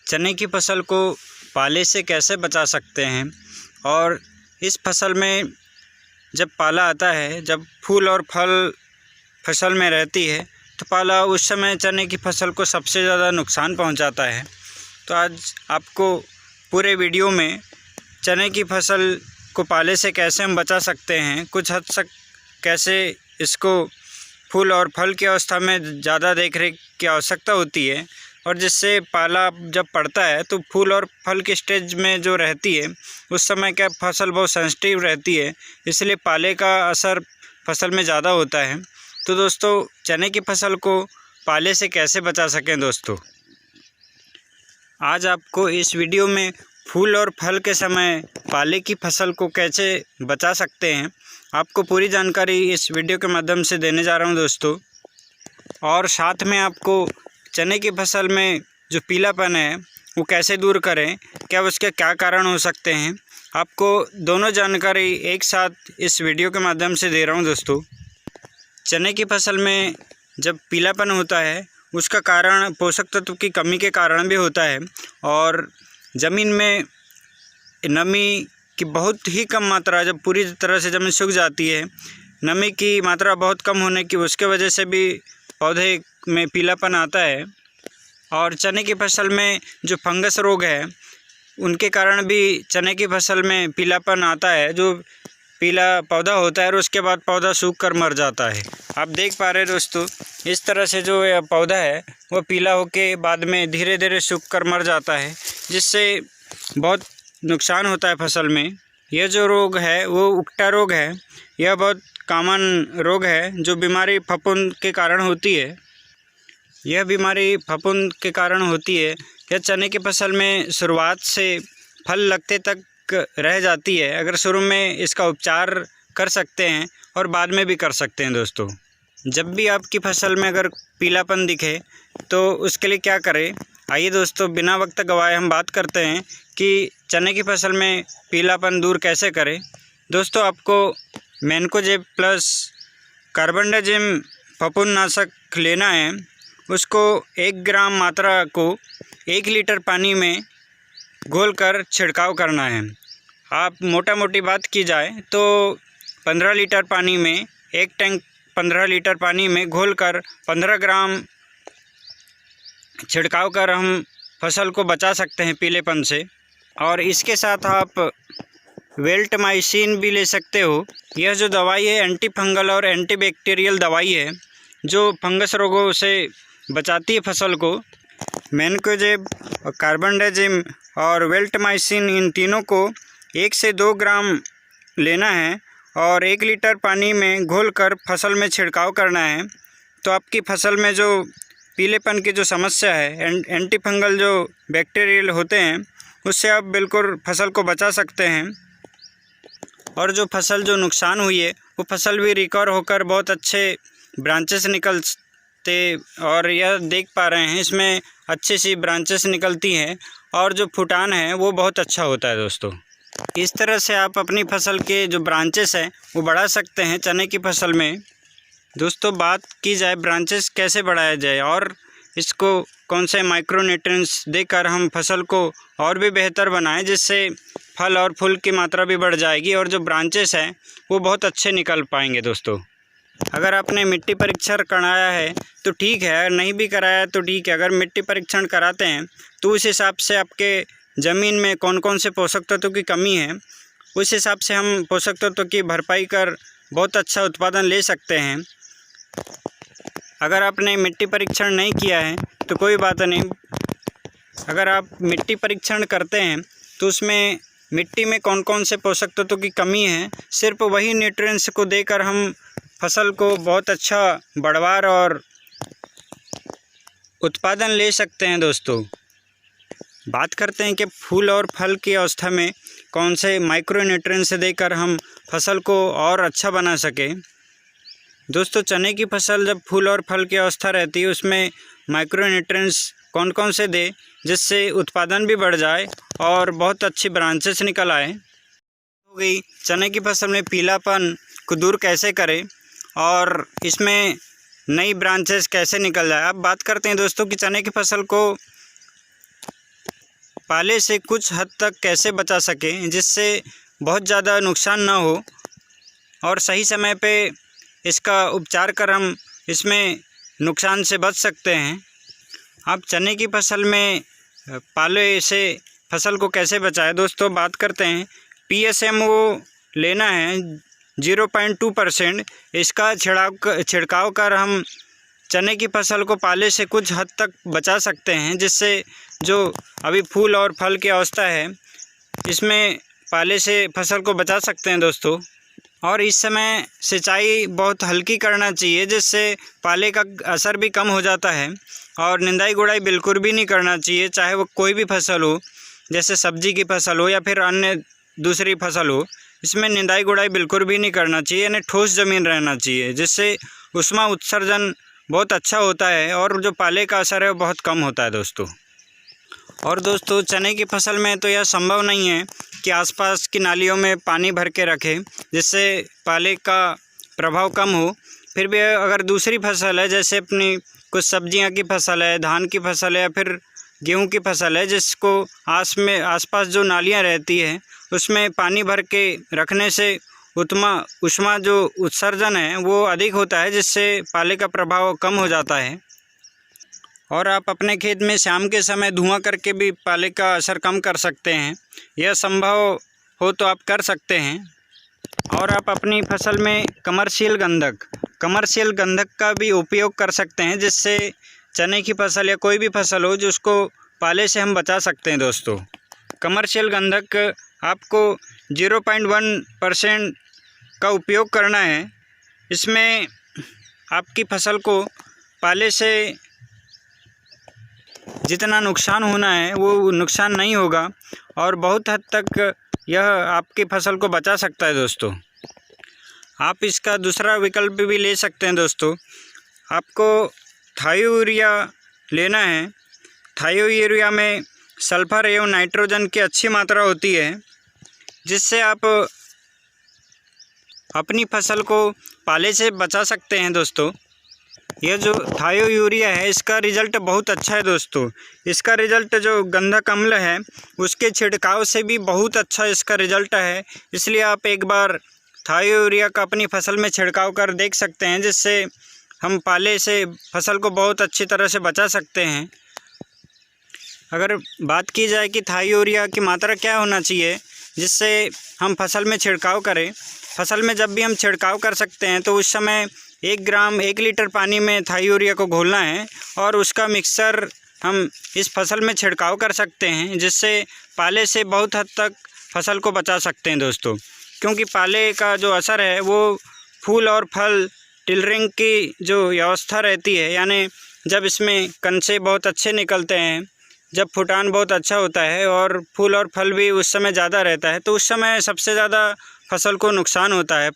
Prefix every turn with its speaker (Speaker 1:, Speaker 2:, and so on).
Speaker 1: चने की फसल को पाले से कैसे बचा सकते हैं। और इस फसल में जब पाला आता है, जब फूल और फल फसल में रहती है, तो पाला उस समय चने की फसल को सबसे ज़्यादा नुकसान पहुंचाता है। तो आज आपको पूरे वीडियो में चने की फसल को पाले से कैसे हम बचा सकते हैं, कुछ हद तक कैसे इसको फूल और फल की अवस्था में ज़्यादा देखरेख की आवश्यकता होती है, और जिससे पाला जब पड़ता है तो फूल और फल की स्टेज में जो रहती है उस समय क्या फसल बहुत सेंसिटिव रहती है, इसलिए पाले का असर फसल में ज़्यादा होता है। तो दोस्तों, चने की फसल को पाले से कैसे बचा सकें दोस्तों, आज आपको इस वीडियो में फूल और फल के समय पाले की फसल को कैसे बचा सकते हैं, आपको पूरी जानकारी इस वीडियो के माध्यम से देने जा रहा हूं दोस्तों। और साथ में आपको चने की फसल में जो पीलापन है वो कैसे दूर करें, क्या उसके क्या कारण हो सकते हैं, आपको दोनों जानकारी एक साथ इस वीडियो के माध्यम से दे रहा हूं दोस्तों। चने की फसल में जब पीलापन होता है उसका कारण पोषक तत्व की कमी के कारण भी होता है, और ज़मीन में नमी की बहुत ही कम मात्रा, जब पूरी तरह से ज़मीन सूख जाती है, नमी की मात्रा बहुत कम होने की उसके वजह से भी पौधे में पीलापन आता है। और चने की फसल में जो फंगस रोग है उनके कारण भी चने की फसल में पीलापन आता है, जो पीला पौधा होता है और उसके बाद पौधा सूख कर मर जाता है। आप देख पा रहे हैं दोस्तों, इस तरह से जो पौधा है वो पीला होके बाद में धीरे धीरे सूख कर मर जाता है, जिससे बहुत नुकसान होता है फसल में। यह जो रोग है वो उकटा रोग है। यह बहुत कॉमन रोग है जो बीमारी फफूंद के कारण होती है। यह बीमारी फफूंद के कारण होती है। यह चने की फसल में शुरुआत से फल लगते तक रह जाती है। अगर शुरू में इसका उपचार कर सकते हैं और बाद में भी कर सकते हैं दोस्तों। जब भी आपकी फसल में अगर पीलापन दिखे तो उसके लिए क्या करें, आइए दोस्तों बिना वक्त गवाए हम बात करते हैं कि चने की फसल में पीलापन दूर कैसे करें। दोस्तों, आपको मैनकोजेब प्लस कार्बेंडाजिम फफूंदनाशक लेना है। उसको 1 ग्राम मात्रा को 1 लीटर पानी में घोलकर छिड़काव करना है। आप मोटा मोटी बात की जाए तो 15 लीटर पानी में, एक टैंक 15 लीटर पानी में घोलकर 15 ग्राम छिड़काव कर हम फसल को बचा सकते हैं पीलेपन से। और इसके साथ आप वेल्टमाइसिन भी ले सकते हो। यह जो दवाई है एंटी फंगल और एंटीबैक्टीरियल दवाई है जो फंगस रोगों से बचाती है फसल को। मैनकोजेब, कार्बेंडाजिम और वेल्टमाइसिन, इन तीनों को 1 से 2 ग्राम लेना है और 1 लीटर पानी में घोलकर फसल में छिड़काव करना है। तो आपकी फसल में जो पीलेपन की जो समस्या है, एंटी फंगल जो बैक्टीरियल होते हैं, उससे आप बिल्कुल फसल को बचा सकते हैं। और जो फसल जो नुकसान हुई है वो फसल भी रिकवर होकर बहुत अच्छे ब्रांचेस निकलते, और यह देख पा रहे हैं इसमें अच्छी सी ब्रांचेस निकलती हैं और जो फुटान है वो बहुत अच्छा होता है दोस्तों। इस तरह से आप अपनी फसल के जो ब्रांचेस हैं वो बढ़ा सकते हैं चने की फसल में। दोस्तों, बात की जाए ब्रांचेस कैसे बढ़ाया जाए और इसको कौन से माइक्रो न्यूट्रिएंट्स देकर हम फसल को और भी बेहतर बनाएं, जिससे फल और फूल की मात्रा भी बढ़ जाएगी और जो ब्रांचेस हैं वो बहुत अच्छे निकल पाएंगे दोस्तों। अगर आपने मिट्टी परीक्षण कराया है तो ठीक है, नहीं भी कराया तो ठीक है। अगर मिट्टी परीक्षण कराते हैं तो उस हिसाब से आपके ज़मीन में कौन कौन से पोषक तत्वों की कमी है, उस हिसाब से हम पोषक तत्वों की भरपाई कर बहुत अच्छा उत्पादन ले सकते हैं। अगर आपने मिट्टी परीक्षण नहीं किया है तो कोई बात नहीं। अगर आप मिट्टी परीक्षण करते हैं तो उसमें मिट्टी में कौन कौन से पोषक तत्वों की कमी है, सिर्फ वही न्यूट्रिएंट्स को देकर हम फसल को बहुत अच्छा बढ़वार और उत्पादन ले सकते हैं दोस्तों। बात करते हैं कि फूल और फल की अवस्था में कौन से माइक्रो न्यूट्रिएंट्स देकर हम फसल को और अच्छा बना सकें। दोस्तों, चने की फसल जब फूल और फल की अवस्था रहती है उसमें माइक्रो न्यूट्रिएंट्स कौन कौन से दे जिससे उत्पादन भी बढ़ जाए और बहुत अच्छी ब्रांचेस निकल आए। हो गई चने की फसल में पीलापन को दूर कैसे करें और इसमें नई ब्रांचेस कैसे निकल जाए। अब बात करते हैं दोस्तों कि चने की फसल को पाले से कुछ हद तक कैसे बचा सकें जिससे बहुत ज़्यादा नुकसान ना हो और सही समय पे इसका उपचार कर हम इसमें नुकसान से बच सकते हैं। आप चने की फसल में पाले से फसल को कैसे बचाएं दोस्तों, बात करते हैं। PSMO लेना है 0.2%। इसका छिड़काव कर हम चने की फसल को पाले से कुछ हद तक बचा सकते हैं, जिससे जो अभी फूल और फल की अवस्था है इसमें पाले से फसल को बचा सकते हैं दोस्तों। और इस समय सिंचाई बहुत हल्की करना चाहिए, जिससे पाले का असर भी कम हो जाता है। और निंदाई गुड़ाई बिल्कुल भी नहीं करना चाहिए, चाहे वो कोई भी फसल हो, जैसे सब्जी की फसल हो या फिर अन्य दूसरी फसल हो। इसमें निंदाई गुड़ाई बिल्कुल भी नहीं करना चाहिए, यानी ठोस ज़मीन रहना चाहिए, जिससे ऊष्मा उत्सर्जन बहुत अच्छा होता है और जो पाले का असर है वो बहुत कम होता है दोस्तों। और दोस्तों चने की फसल में तो यह संभव नहीं है कि आसपास की नालियों में पानी भर के रखें, जिससे पाले का प्रभाव कम हो। फिर भी अगर दूसरी फसल है, जैसे अपनी कुछ सब्जियां की फसल है, धान की फसल है या फिर गेहूं की फसल है, जिसको आसपास जो नालियां रहती है उसमें पानी भर के रखने से ऊष्मा जो उत्सर्जन है वो अधिक होता है, जिससे पाले का प्रभाव कम हो जाता है। और आप अपने खेत में शाम के समय धुआं करके भी पाले का असर कम कर सकते हैं। यह संभव हो तो आप कर सकते हैं। और आप अपनी फसल में कमर्शियल गंधक का भी उपयोग कर सकते हैं, जिससे चने की फसल या कोई भी फसल हो जिसको पाले से हम बचा सकते हैं दोस्तों। कमर्शियल गंधक आपको 0.1% का उपयोग करना है। इसमें आपकी फसल को पाले से जितना नुकसान होना है वो नुकसान नहीं होगा और बहुत हद तक यह आपकी फसल को बचा सकता है दोस्तों। आप इसका दूसरा विकल्प भी ले सकते हैं दोस्तों। आपको थायो यूरिया लेना है। थायो यूरिया में सल्फर एवं नाइट्रोजन की अच्छी मात्रा होती है, जिससे आप अपनी फसल को पाले से बचा सकते हैं दोस्तों। यह जो थायो यूरिया है इसका रिज़ल्ट बहुत अच्छा है दोस्तों। इसका रिज़ल्ट जो गंधक अम्ल है उसके छिड़काव से भी बहुत अच्छा इसका रिज़ल्ट है। इसलिए आप एक बार थायो यूरिया का अपनी फसल में छिड़काव कर देख सकते हैं, जिससे हम पाले से फसल को बहुत अच्छी तरह से बचा सकते हैं। अगर बात की जाए कि थायो यूरिया की मात्रा क्या होना चाहिए जिससे हम फसल में छिड़काव करें, फसल में जब भी हम छिड़काव कर सकते हैं तो उस समय 1 ग्राम 1 लीटर पानी में थायो यूरिया को घोलना है और उसका मिक्सर हम इस फसल में छिड़काव कर सकते हैं, जिससे पाले से बहुत हद तक फसल को बचा सकते हैं दोस्तों। क्योंकि पाले का जो असर है वो फूल और फल टिलरिंग की जो व्यवस्था रहती है, यानी जब इसमें कंचे बहुत अच्छे निकलते हैं, जब फुटान बहुत अच्छा होता है और फूल और फल भी उस समय ज़्यादा रहता है, तो उस समय सबसे ज़्यादा फसल को नुकसान होता है।